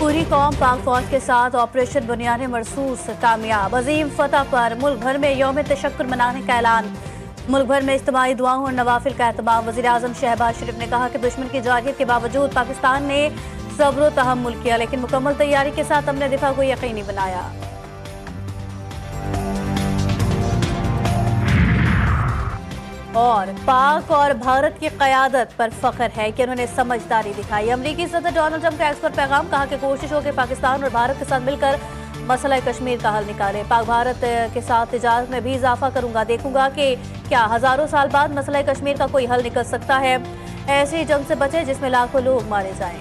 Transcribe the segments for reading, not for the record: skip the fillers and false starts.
पूरी कौम पाक फौज के साथ ऑपरेशन बुनियाद मरसूस कामयाब। अजीम फतह पर मुल्क भर में यौम तशक्कुर मनाने का ऐलान। मुल्क भर में इज्तिमाई दुआओं और नवाफिल का एहतमाम। वज़ीर आज़म शहबाज शरीफ ने कहा कि दुश्मन की जारहियत के बावजूद पाकिस्तान ने सब्र व तहम्मुल किया, लेकिन मुकम्मल तैयारी के साथ हमने दिफा को यकीनी बनाया। और पाक और भारत की क़यादत पर फ़ख्र है कि उन्होंने समझदारी दिखाई। अमरीकी सदर डोनाल्ड ट्रंप का एक्स पर पैगाम, कहा कि कोशिश हो कि पाकिस्तान और भारत के साथ मिलकर मसला कश्मीर का हल निकाले। पाक भारत के साथ तिजारत में भी इजाफा करूंगा, देखूंगा कि क्या हज़ारों साल बाद मसला कश्मीर का कोई हल निकल सकता है। ऐसी जंग से बचे जिसमें लाखों लोग मारे जाएं।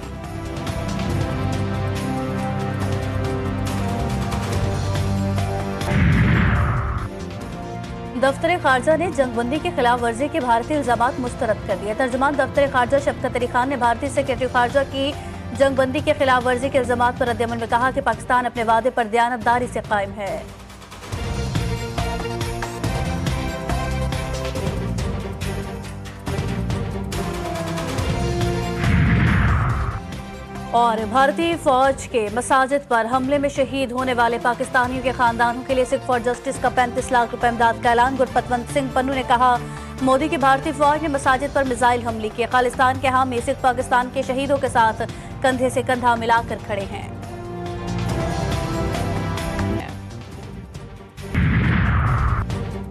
दफ्तर खारजा ने जंगबंदी की खिलाफ वर्जी के भारतीय इल्जामात मुस्तरद कर दिए। तर्जुमान दफ्तर खारजा शफकत अली खान ने भारतीय सेक्रेटरी खारजा की जंगबंदी के खिलाफ वर्जी के इल्जामात पर रद्द-ए-अमल में कहा कि पाकिस्तान अपने वादे पर दयानतदारी से कायम है। और भारतीय फौज के मसाजिद पर हमले में शहीद होने वाले पाकिस्तानियों के खानदानों के लिए सिख फॉर जस्टिस का 35 लाख रुपए इमदाद का ऐलान। गुरपतवंत सिंह पन्नू ने कहा, मोदी की भारतीय फौज ने मसाजिद पर मिसाइल हमले किए। खालिस्तान के हामी सिख पाकिस्तान के शहीदों के साथ कंधे से कंधा मिलाकर खड़े हैं।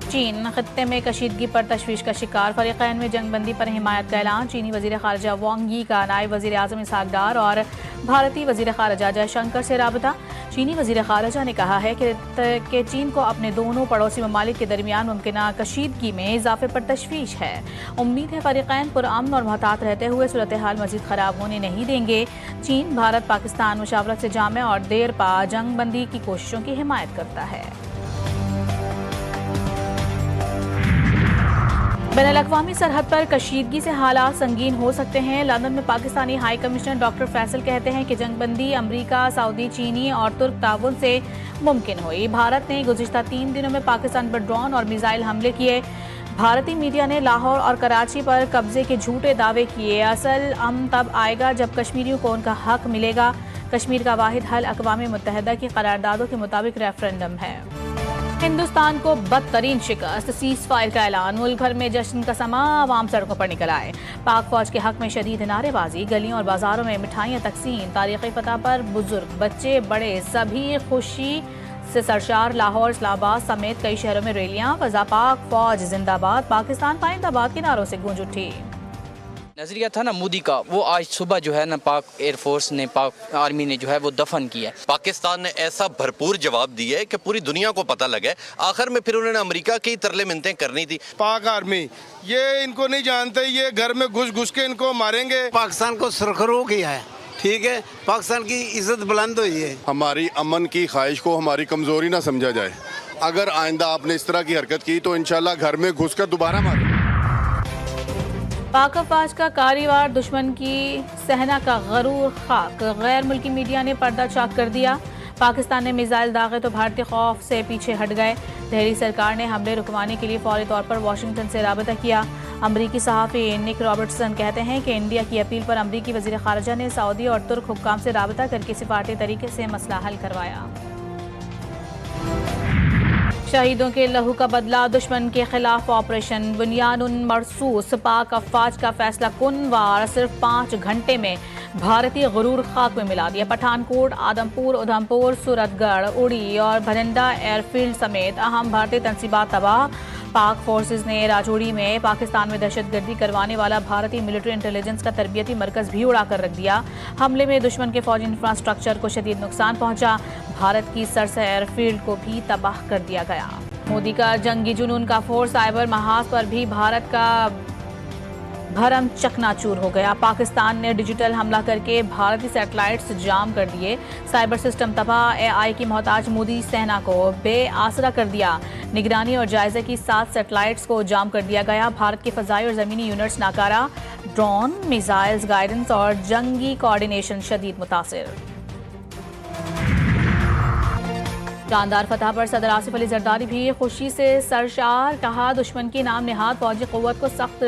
चीन खत्ते में कशीदगी पर तशवीश का शिकार। फरीकैन में जंगबंदी पर हिमायत का ऐलान। चीनी वजीर खारजा वांग यी का नायब वजीर आज़म इसहाक डार और भारतीय वजीर खारजा जयशंकर से राबता। चीनी वजीर खारजा ने कहा है कि चीन को अपने दोनों पड़ोसी ममालिक के दरमियान मुमकिन कशीदगी में इजाफे पर तशवीश है। उम्मीद है फरीकैन पुरअमन और मोहतात रहते हुए सूरत हाल मजीद ख़राब होने नहीं देंगे। चीन भारत पाकिस्तान मुशावरत से जामे और देर पा जंगबंदी की कोशिशों की हिमायत करता है। बैनुल-अक़वामी सरहद पर कशीदगी से हालात संगीन हो सकते हैं। लंदन में Pakistani high commissioner doctor Faisal कहते हैं कि जंगबंदी अमरीका, सऊदी, चीनी और तुर्क ताउन से मुमकिन हुई। भारत ने गुज़िश्ता 3 दिनों में पाकिस्तान पर ड्रोन और मिसाइल हमले किए। भारतीय मीडिया ने लाहौर और कराची पर कब्जे के झूठे दावे किए। असल अमन तब आएगा जब कश्मीरियों को उनका हक मिलेगा। कश्मीर का वाहिद हल अक़वाम मुत्तहिदा की करारदादों के मुताबिक रेफरेंडम है। हिंदुस्तान को बदतरीन शिकस्त, सीज फायर का ऐलान। मुल्क भर में जश्न का समा, आवाम सड़कों पर निकल आए। पाक फौज के हक में शदीद नारेबाजी, गलियों और बाजारों में मिठाइयाँ तकसीम। तारीख़ी फतह पर बुजुर्ग, बच्चे, बड़े सभी खुशी से सरशार। लाहौर, इस्लामाबाद समेत कई शहरों में रैलियाँ। फजा पाक फौज जिंदाबाद, पाकिस्तान पाइंदाबाद के नारों से गूंज उठी। नजरिया था ना मोदी का, वो आज सुबह जो है ना पाक एयरफोर्स ने, पाक आर्मी ने जो है वो दफन किया। पाकिस्तान ने ऐसा भरपूर जवाब दिया है कि पूरी दुनिया को पता लगे। आखिर में फिर उन्होंने अमेरिका की तरले मिन्नतें करनी थी। पाक आर्मी ये इनको नहीं जानते, ये घर में घुस घुस के इनको मारेंगे। पाकिस्तान को सुरखरू किया है, ठीक है, पाकिस्तान की इज्जत बुलंद हुई है। हमारी अमन की ख्वाहिश को हमारी कमजोरी ना समझा जाए। अगर आइंदा आपने इस तरह की हरकत की तो इंशाल्लाह घर में घुस कर दोबारा मारे। पाक अफवाज का कारीवार, दुश्मन की सहना का गरूर खाक। गैर मुल्की मीडिया ने पर्दा चाक कर दिया। पाकिस्तान ने मिसाइल दागे तो भारतीय खौफ से पीछे हट गए। दिल्ली सरकार ने हमले रुकवाने के लिए फौरी तौर पर वाशिंगटन से राबता किया। अमरीकी सहाफ़ी निक रॉबर्टसन कहते हैं कि इंडिया की अपील पर अमरीकी वज़ीर ख़ारजा ने सऊदी और तुर्क हुक्काम से राबता करके सिफारती तरीके से मसला हल करवाया। शहीदों के लहू का बदला, दुश्मन के खिलाफ ऑपरेशन बुनियानुन मरसूस। पाक अफवाज का फैसला कुनवार सिर्फ 5 घंटे में भारतीय गुरूर खाक में मिला दिया। पठानकोट, आदमपुर, उधमपुर, सूरतगढ़, उड़ी और भटिंडा एयरफील्ड समेत अहम भारतीय तंसीबात तबाह। पाक फोर्सेज ने राजौरी में पाकिस्तान में दहशतगर्दी करवाने वाला भारतीय मिलिट्री इंटेलिजेंस का तरबियती मरकज भी उड़ा कर रख दिया। हमले में दुश्मन के फौजी इंफ्रास्ट्रक्चर को शदीद नुकसान पहुंचा। भारत की सरसा एयरफील्ड को भी तबाह कर दिया गया। मोदी का जंगी जुनून का फोर्स साइबर महाज पर भी भारत का भरम चकनाचूर हो गया। पाकिस्तान ने डिजिटल हमला करके भारतीय सैटेलाइट्स जाम कर दिए। साइबर सिस्टम तबाह। AI की मोहताज मोदी सेना को बेआसरा कर दिया। निगरानी और जायजे की 7 सैटेलाइट्स को जाम कर दिया गया। भारत के फजाई और ज़मीनी यूनिट्स नाकारा। ड्रोन, मिसाइल्स, गाइडेंस और जंगी कोऑर्डिनेशन शदीद मुतासिर। शानदार फतह पर सदर आसिफ अली जरदारी भी खुशी से सरशार। कहा, दुश्मन की नाम निहाद फौजी क़ुव्वत को सख्त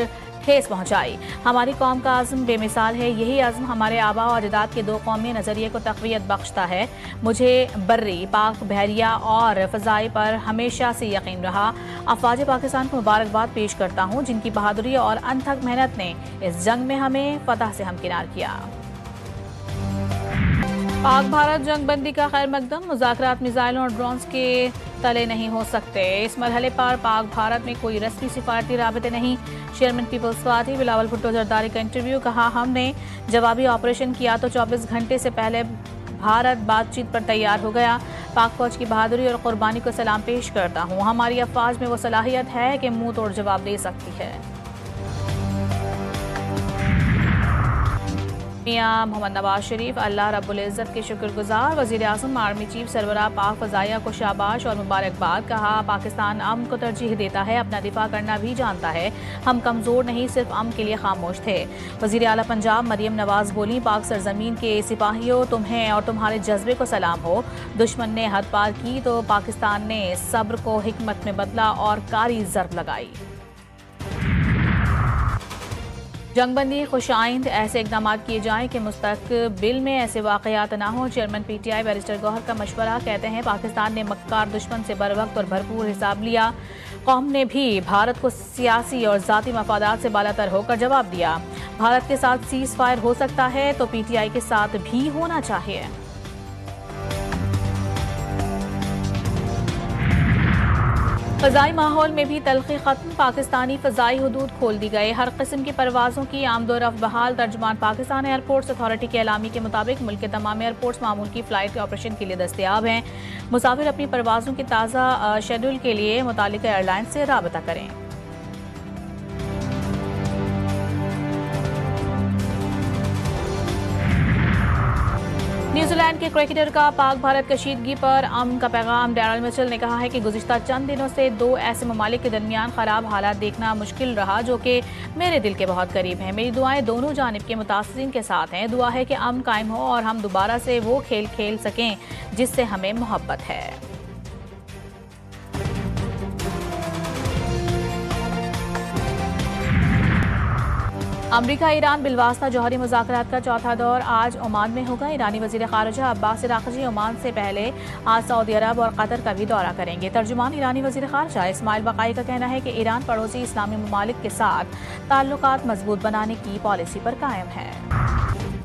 ठेस पहुंचाई। हमारी कौम का अज़्म बेमिसाल है। यही अज़्म हमारे आबा और अजदाद के दो कौमी नज़रिए को तक़वियत बख्शता है। मुझे बर्री, पाक, बहरिया और फ़ज़ाई पर हमेशा से यकीन रहा। अफ़वाज पाकिस्तान को मुबारकबाद पेश करता हूँ, जिनकी बहादुरी और अनथक मेहनत ने इस जंग में हमें फ़तह से हमकिनार किया। पाक भारत जंग बंदी का खैर मकदम, मुज़ाकरात मिसाइलों और ड्रोन्स के तले नहीं हो सकते। इस मरहले पर पाक भारत में कोई रस्मी सिफारती राबते नहीं। Chairman Peoples Party Bilawal Bhutto Zardari का इंटरव्यू। कहा, हमने जवाबी ऑपरेशन किया तो 24 घंटे से पहले भारत बातचीत पर तैयार हो गया। पाक फौज की बहादुरी और कुर्बानी को सलाम पेश करता हूँ। हमारी अफवाज में वो सलाहियत है कि मुंह तोड़ जवाब दे सकती है। मियां मोहम्मद नवाज शरीफ अल्लाह रब्बुल इज़्ज़त के शुक्रगुजार। वज़ीर आज़म आर्मी चीफ सरबराह पाक फ़ज़ाइया को शाबाश और मुबारकबाद। कहा, पाकिस्तान अमन को तरजीह देता है, अपना दिफा करना भी जानता है। हम कमज़ोर नहीं, सिर्फ अमन के लिए खामोश थे। वज़ीर आला पंजाब मरियम नवाज बोली, पाक सरजमीन के सिपाहियों, तुम्हें और तुम्हारे जज्बे को सलाम हो। दुश्मन ने हद पार की तो पाकिस्तान ने सब्र को हिकमत में बदला और कारी ज़रब लगाई। जंगबंदी खुशाइंद, ऐसे इकदाम किए जाएं कि मुस्तकबिल में ऐसे वाक़यात ना हो। चेयरमैन पीटीआई बैरिस्टर गौहर का मशवरा। कहते हैं, पाकिस्तान ने मक्कार दुश्मन से बर वक्त और भरपूर हिसाब लिया। कौम ने भी भारत को सियासी और ज़ाती मफादात से बालातर होकर जवाब दिया। भारत के साथ सीज़ फायर हो सकता है तो पीटीआई के साथ भी होना चाहिए। फ़ज़ाई माहौल में भी तलखी ख़त्म, पाकिस्तानी फ़ज़ाई हुदूद खोल दी गए। हर किस्म की परवाज़ों की आमदोरफ्त बहाल। तर्जुमान पाकिस्तान एयरपोर्ट्स अथॉरिटी के एलामी के मुताबिक मुल्क के तमाम एयरपोर्ट्स मामूल की फ़्लाइट के ऑपरेशन के लिए दस्तयाब हैं। मुसाफिर अपनी परवाज़ों की ताज़ा शेड्यूल के लिए मुतालिका एयरलाइन से राबता करें। न्यूजीलैंड के क्रिकेटर का पाक भारत कशीदगी पर अमन का पैगाम। डैरल मिचेल ने कहा है कि गुज़िश्ता चंद दिनों से दो ऐसे ममालिक के दरमियान ख़राब हालात देखना मुश्किल रहा जो कि मेरे दिल के बहुत करीब हैं। मेरी दुआएं दोनों जानिब के मुतासिरीन के साथ हैं। दुआ है कि अमन कायम हो और हम दोबारा से वो खेल खेल सकें जिससे हमें मोहब्बत है। अमरीका ईरान बिलवास्ता जौहरी मुज़ाकरात का चौथा दौर आज ओमान में होगा। ईरानी वज़ीर ख़ारिजा अब्बास अराग़ची ओमान से पहले आज सऊदी अरब और कतर का भी दौरा करेंगे। तर्जुमान ईरानी वज़ीर ख़ारिजा इस्माइल बक़ाई का कहना है कि ईरान पड़ोसी इस्लामी ममालिक के साथ ताल्लुकात मजबूत बनाने की पॉलिसी पर कायम है।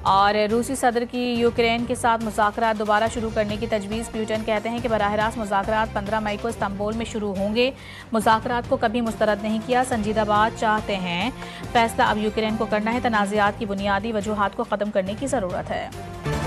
और रूसी सदर की यूक्रेन के साथ मुज़ाकरात दोबारा शुरू करने की तजवीज़। प्यूटन कहते हैं कि बराह रास्त मुज़ाकरात 15 मई को इस्तांबुल में शुरू होंगे। मुज़ाकरात को कभी मुस्तरद नहीं किया। संजीदा बात चाहते हैं, फैसला अब यूक्रेन को करना है। तनाज़ात की बुनियादी वजूहात को ख़त्म करने की ज़रूरत है।